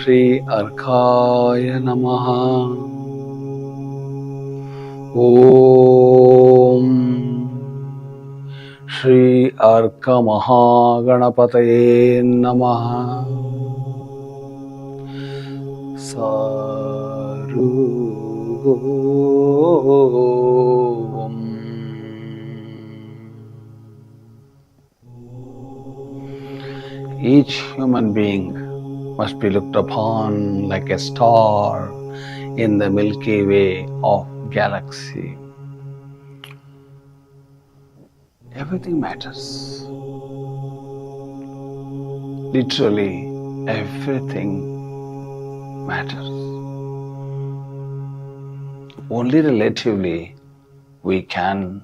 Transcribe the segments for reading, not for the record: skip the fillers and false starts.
Shri Arkaya Namaha. Om Shri Arka Mahaganapataye Namaha. Saru. Each human being must be looked upon like a star in the Milky Way of galaxy. Everything matters. Literally, everything matters. Only relatively we can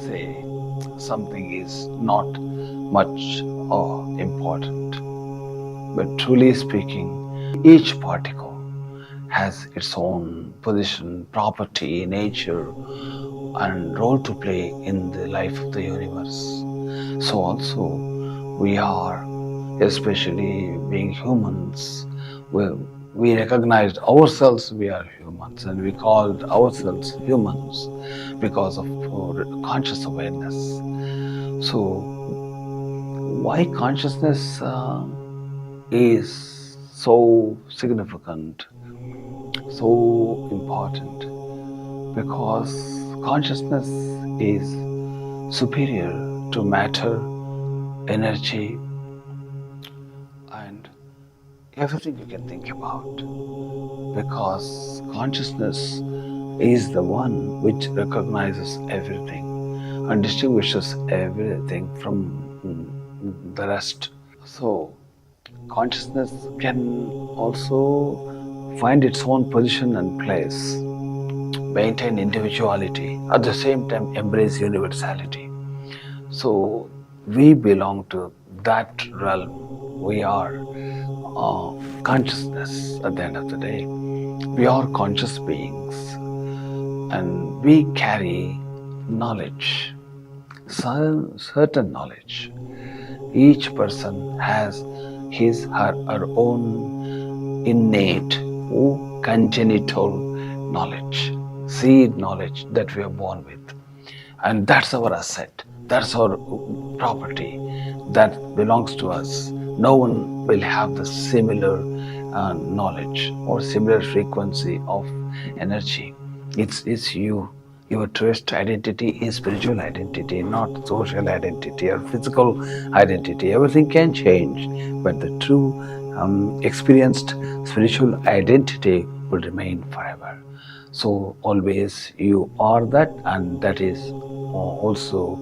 say something is not much or important. But truly speaking, each particle has its own position, property, nature, and role to play in the life of the universe. So also we are, especially being humans, we recognized ourselves we are humans, and we called ourselves humans because of conscious awareness. So why consciousness is so significant, so important? Because consciousness is superior to matter, energy, and everything you can think about. Because consciousness is the one which recognizes everything and distinguishes everything from the rest. So, consciousness can also find its own position and place, maintain individuality, at the same time embrace universality. So we belong to that realm. We are consciousness at the end of the day. We are conscious beings, and we carry knowledge, certain knowledge. Each person has his or her own innate or congenital knowledge, seed knowledge that we are born with. And that's our asset, that's our property, that belongs to us. No one will have the similar knowledge or similar frequency of energy. It's you. Your truest identity is spiritual identity, not social identity or physical identity. Everything can change, but the true experienced spiritual identity will remain forever. So always you are that, and that is also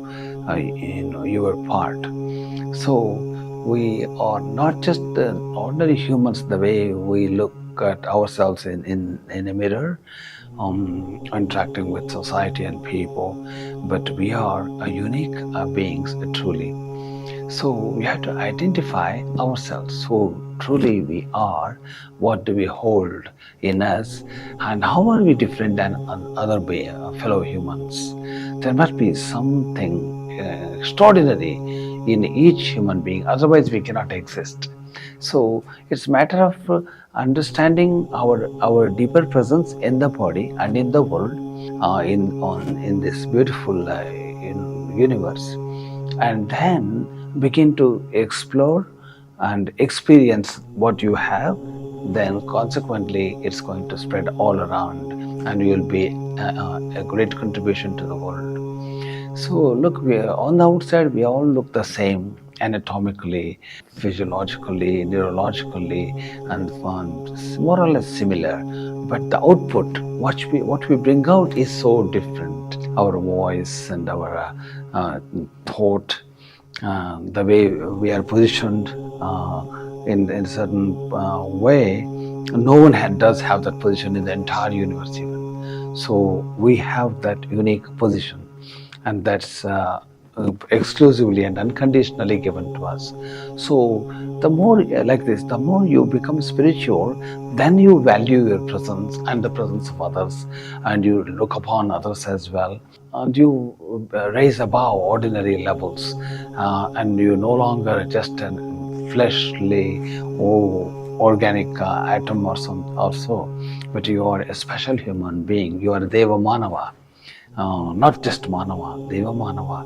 your part. So we are not just ordinary humans the way we look at ourselves in a mirror, interacting with society and people, but we are unique beings truly. So we have to identify ourselves, who truly we are, what do we hold in us, and how are we different than other fellow humans. There must be something extraordinary in each human being, otherwise we cannot exist. So it's a matter of understanding our deeper presence in the body and in the world, in this beautiful universe, and then begin to explore and experience what you have. Then consequently it's going to spread all around, and you will be a great contribution to the world. So look, we are, on the outside we all look the same, anatomically, physiologically, neurologically, and more or less similar. But the output, what we bring out, is so different. Our voice and our thought, the way we are positioned in a certain way, no one does have that position in the entire universe even. So we have that unique position, and that's exclusively and unconditionally given to us. So the more like this, the more you become spiritual, then you value your presence and the presence of others, and you look upon others as well, and you raise above ordinary levels, and you no longer just a fleshly organic atom or so, but you are a special human being. You are Deva Manava, not just Manava, Deva Manava,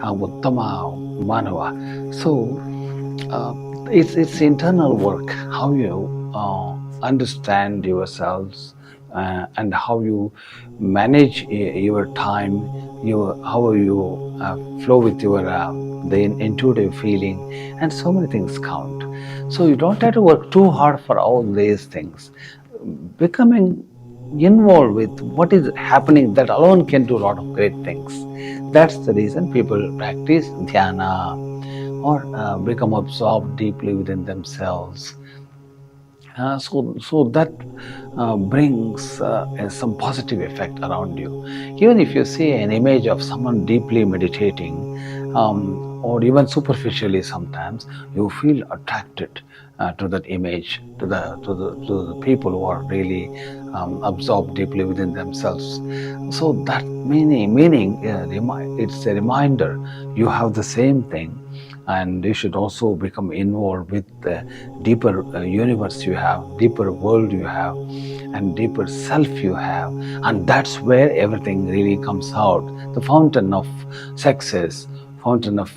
Uttama Manava. So it's internal work, how you understand yourselves and how you manage your time, how you flow with your the intuitive feeling, and so many things count. So you don't have to work too hard for all these things. Becoming involved with what is happening, that alone can do a lot of great things. That's the reason people practice dhyana or become absorbed deeply within themselves. So that brings some positive effect around you. Even if you see an image of someone deeply meditating, or even superficially, sometimes you feel attracted to that image, to the people who are really absorbed deeply within themselves. So that meaning it's a reminder you have the same thing, and you should also become involved with the deeper universe you have, deeper world you have, and deeper self you have. And that's where everything really comes out. The fountain of success, fountain of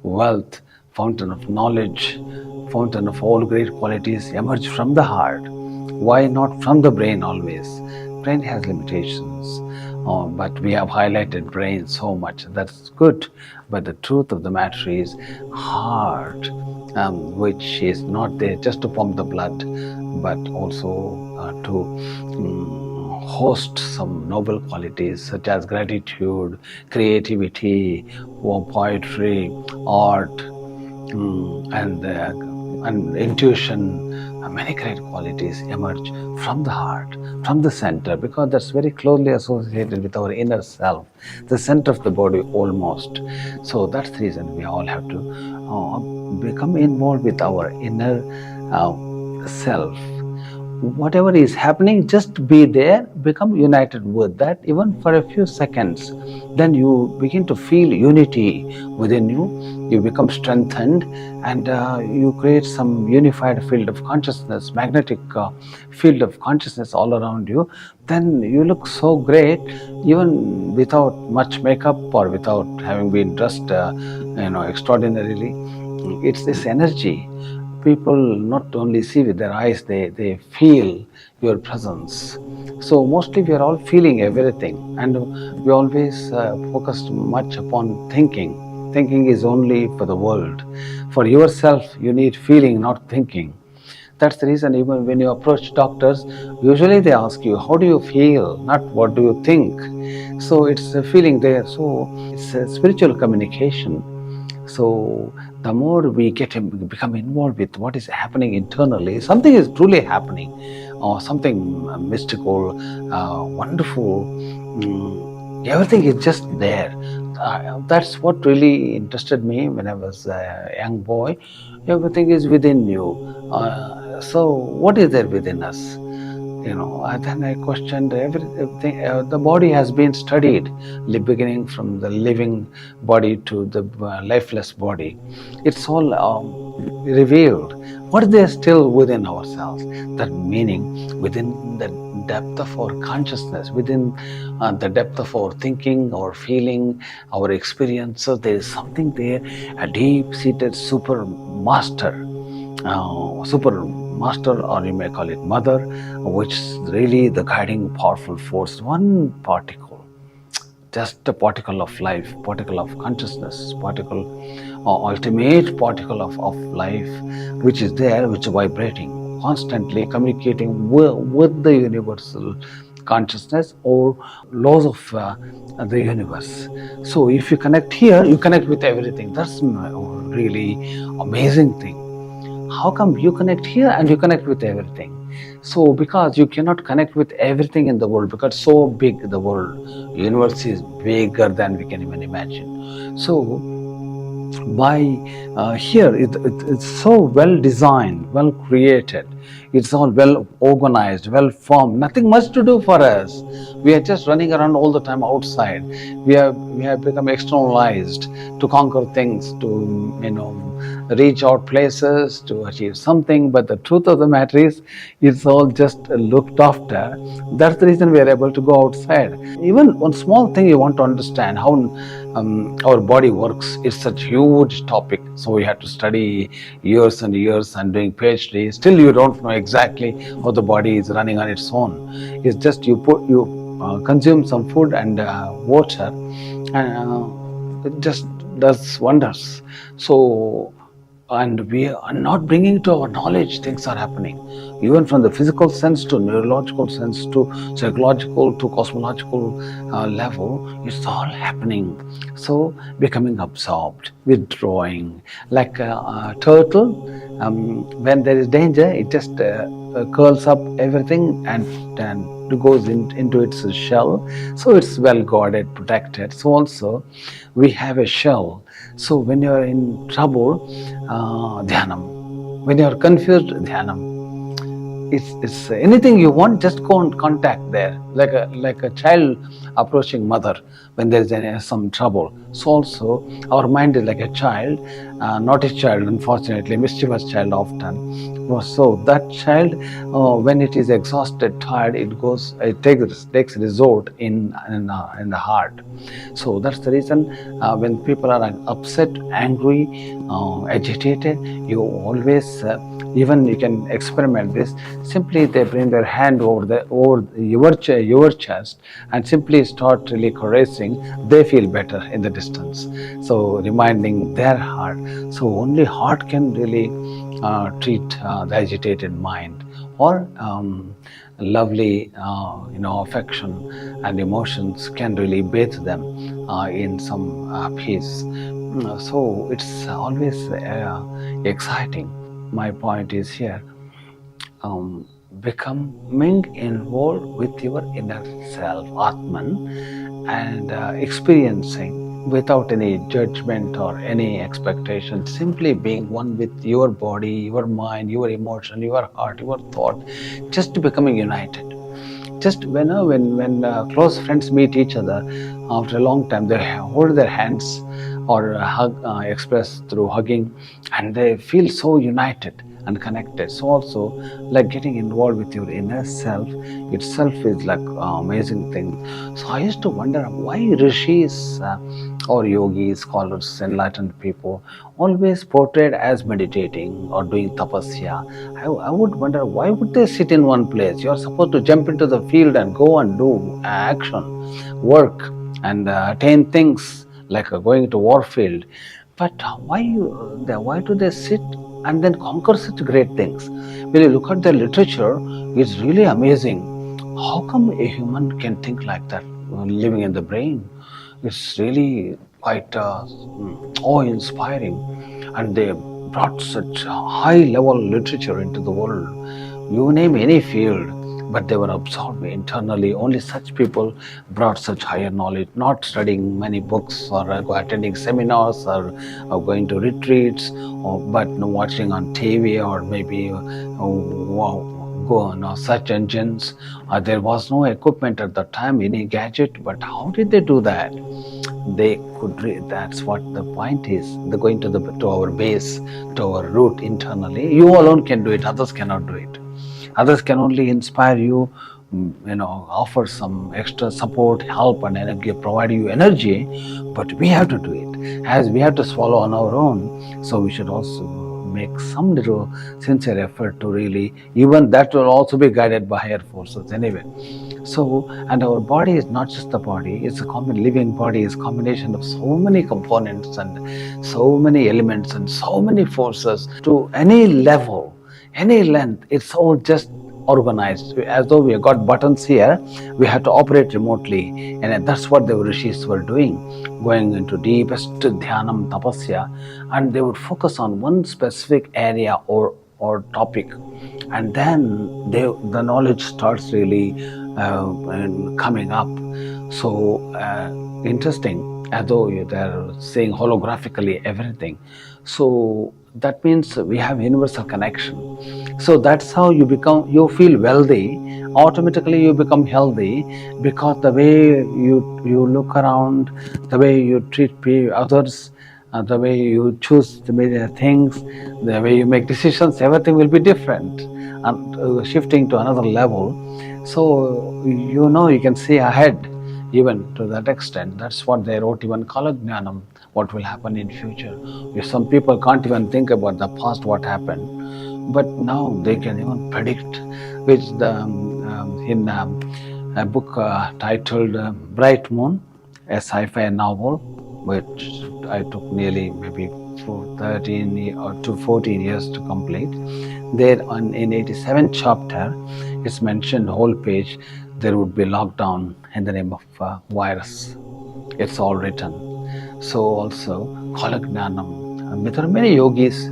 wealth, fountain of knowledge, fountain of all great qualities emerge from the heart. Why not from the brain always? Brain has limitations, but we have highlighted brain so much. That's good. But the truth of the matter is heart, which is not there just to pump the blood, but also to host some noble qualities such as gratitude, creativity, poetry, art, and intuition. Many great qualities emerge from the heart, from the center, because that's very closely associated with our inner self, the center of the body almost. So that's the reason we all have to become involved with our inner self. Whatever is happening, just be there, become united with that, even for a few seconds. Then you begin to feel unity within you. You become strengthened, and you create some unified field of consciousness, magnetic field of consciousness all around you. Then you look so great, even without much makeup or without having been dressed extraordinarily. It's this energy. People not only see with their eyes, they feel your presence. So mostly we are all feeling everything, and we always focused much upon thinking. Thinking is only for the world. For yourself, you need feeling, not thinking. That's the reason even when you approach doctors, usually they ask you, how do you feel, not what do you think. So it's a feeling there. So it's a spiritual communication. So the more we become involved with what is happening internally, something is truly happening, or something mystical, wonderful. Everything is just there. That's what really interested me when I was a young boy. Everything is within you. So what is there within us? Then I questioned everything. The body has been studied, beginning from the living body to the lifeless body. It's all revealed. What is there still within ourselves? That meaning within the depth of our consciousness, within the depth of our thinking, our feeling, our experiences, there is something there, a deep-seated super master, or you may call it mother, which is really the guiding powerful force. One particle, just a particle of life, particle of consciousness, particle, ultimate particle of life, which is there, which is vibrating, constantly communicating with the universal consciousness or laws of the universe. So if you connect here, you connect with everything. That's really amazing thing. How come you connect here and you connect with everything? So because you cannot connect with everything in the world, because so big the world, universe is bigger than we can even imagine. So by here it's so well designed, well created. It's all well organized, well formed, nothing much to do for us. We are just running around all the time outside. We have become externalized to conquer things, to reach out places, to achieve something. But the truth of the matter is, it's all just looked after. That's the reason we are able to go outside. Even one small thing you want to understand how our body works. It's such a huge topic. So we have to study years and years and doing PhD. Still, you don't know exactly how the body is running on its own. It's just you consume some food and water, and it just does wonders. So, and we are not bringing to our knowledge things are happening, even from the physical sense to neurological sense to psychological to cosmological level. It's all happening. So becoming absorbed, withdrawing, like a turtle. When there is danger, it just curls up everything and goes into its shell. So it's well guarded, protected. So also we have a shell. So when you are in trouble, dhyanam. When you are confused, dhyanam. It's anything you want, just go and contact there, like a child approaching mother when there is some trouble. So also our mind is like a child, naughty child, unfortunately, mischievous child often. So that child, when it is exhausted, tired, it takes resort in the heart. So that's the reason when people are upset, angry, agitated, you always even you can experiment this. Simply they bring their hand over your chest and simply start really caressing. They feel better in the distance. So reminding their heart. So only heart can really treat the agitated mind, or lovely affection and emotions can really bathe them in some peace. So it's always exciting. My point is here, becoming involved with your inner self, Atman, and experiencing without any judgment or any expectation, simply being one with your body, your mind, your emotion, your heart, your thought, just becoming united. Just when close friends meet each other after a long time, they hold their hands or hug, express through hugging, and they feel so united and connected. So also, like getting involved with your inner self itself is like amazing thing. So I used to wonder why rishis or yogis, scholars, enlightened people always portrayed as meditating or doing tapasya. I would wonder, why would they sit in one place? You're supposed to jump into the field and go and do action, work, and attain things like going to warfield. But why do they sit and then conquer such great things? When you look at the literature, it's really amazing. How come a human can think like that, living in the brain? It's really quite awe-inspiring, and they brought such high-level literature into the world. You name any field, but they were absorbed internally. Only such people brought such higher knowledge, not studying many books or attending seminars or going to retreats, but watching on TV or maybe go on search engines. There was no equipment at the time, any gadget, but how did they do that? They could read. That's what the point is. They're going to our base, to our root internally. You alone can do it, others cannot do it. Others can only inspire you, offer some extra support, help, and energy, provide you energy, but we have to do it. As we have to swallow on our own, so we should also make some little sincere effort to really, even that will also be guided by higher forces anyway. So, and our body is not just the body, it's a common living body, is a combination of so many components and so many elements and so many forces to any level, any length. It's all just organized as though we have got buttons here. We have to operate remotely, and that's what the rishis were doing, going into deepest dhyanam, tapasya, and they would focus on one specific area or topic, and then the knowledge starts really coming up. So interesting. as though they're saying holographically everything. So that means we have universal connection. So that's how you feel wealthy. Automatically you become healthy, because the way you look around, the way you treat others, the way you choose the things, the way you make decisions, everything will be different, and shifting to another level. So you can see ahead, even to that extent. That's what they wrote, even Kalagnanam, what will happen in future. If some people can't even think about the past, what happened, but now they can even predict, which in a book titled Bright Moon, a sci-fi novel, which I took nearly maybe 13 or to 14 years to complete. There in 87th chapter, it's mentioned whole page, there would be lockdown in the name of virus. It's all written. So also Kalagnanam. There are many yogis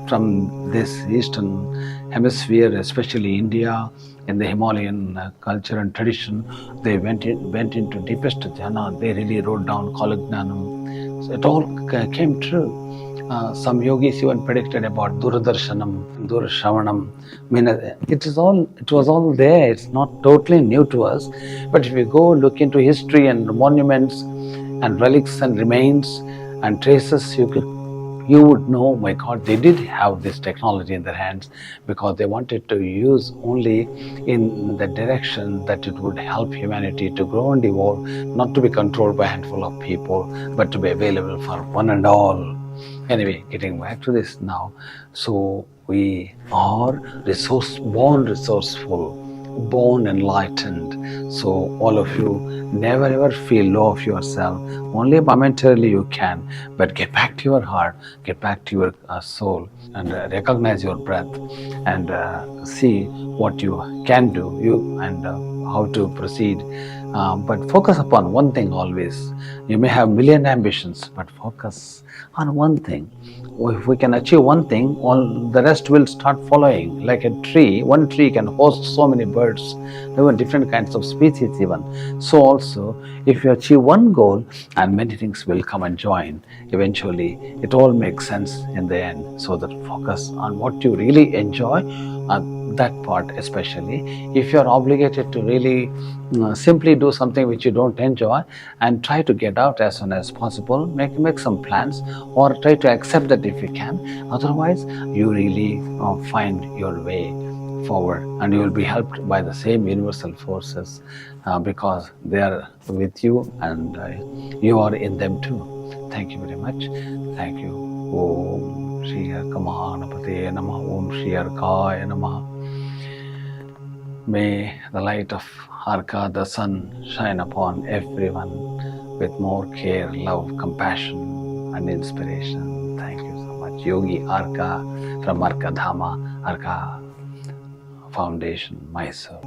from this eastern hemisphere, especially India, in the Himalayan culture and tradition. They went into deepest jhana. They really wrote down Kalagnanam. So it all came true. Some yogis even predicted about Duradarshanam, Durashravanam. I mean, it was all there. It's not totally new to us. But if you go look into history and monuments and relics and remains and traces, you would know, my God, they did have this technology in their hands, because they wanted to use only in the direction that it would help humanity to grow and evolve, not to be controlled by a handful of people, but to be available for one and all. Anyway, getting back to this now. So we are born resourceful, born enlightened. So all of you, never ever feel low of yourself. Only momentarily you can, but get back to your heart, get back to your soul, and recognize your breath, and see what you can do, and how to proceed. But focus upon one thing always. You may have million ambitions, but focus on one thing. If we can achieve one thing, all the rest will start following. Like a tree, one tree can host so many birds, even different kinds of species even. So also, if you achieve one goal, and many things will come and join, eventually it all makes sense in the end. So that focus on what you really enjoy, that part especially. If you're obligated to really simply do something which you don't enjoy, and try to get out as soon as possible, make some plans, or try to accept that if you can. Otherwise, you really find your way forward, and you will be helped by the same universal forces, because they are with you, and you are in them too. Thank you very much. Thank you. Om Shri Arka Mahanapate Namaha. Om Shri Arkaya Namaha. May the light of Arka, the sun, shine upon everyone with more care, love, compassion, and inspiration. Thank you so much. Yogi Arka from Arka Dhama, Arka Foundation, Mysore.